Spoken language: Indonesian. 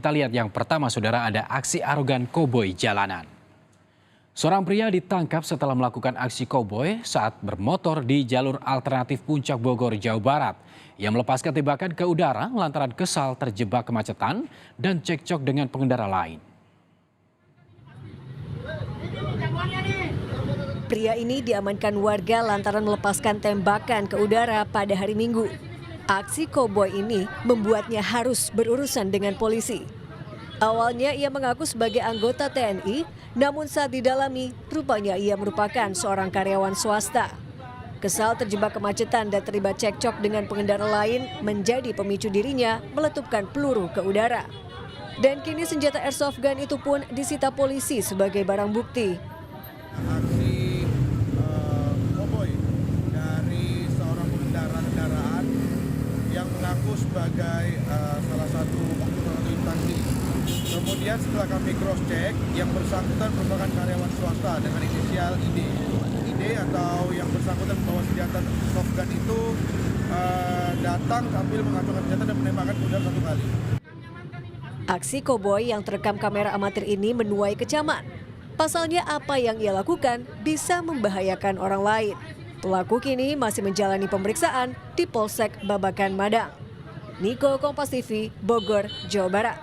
Kita lihat yang pertama, saudara, ada aksi arogan koboi jalanan. Seorang pria ditangkap setelah melakukan aksi koboi saat bermotor di jalur alternatif Puncak Bogor, Jawa Barat. Ia melepaskan tembakan ke udara lantaran kesal terjebak kemacetan dan cekcok dengan pengendara lain. Pria ini diamankan warga lantaran melepaskan tembakan ke udara pada hari Minggu. Aksi koboi ini membuatnya harus berurusan dengan polisi. Awalnya ia mengaku sebagai anggota TNI, namun saat didalami, rupanya ia merupakan seorang karyawan swasta. Kesal terjebak kemacetan dan terlibat cekcok dengan pengendara lain menjadi pemicu dirinya meletupkan peluru ke udara. Dan kini senjata airsoft gun itu pun disita polisi sebagai barang bukti. Aksi koboi dari seorang pengendara kendaraan yang mengaku sebagai salah satu instansi. Kemudian setelah kami cross check, yang bersangkutan merupakan karyawan swasta dengan inisial ID. ID atau yang bersangkutan membawa senjata soft gun itu datang sambil mengacungkan senjata dan menembakkan ke udara 1 kali. Aksi koboi yang terekam kamera amatir ini menuai kecaman. Pasalnya apa yang ia lakukan bisa membahayakan orang lain. Pelaku kini masih menjalani pemeriksaan di Polsek Babakan Madang. Niko, Kompas TV, Bogor, Jawa Barat.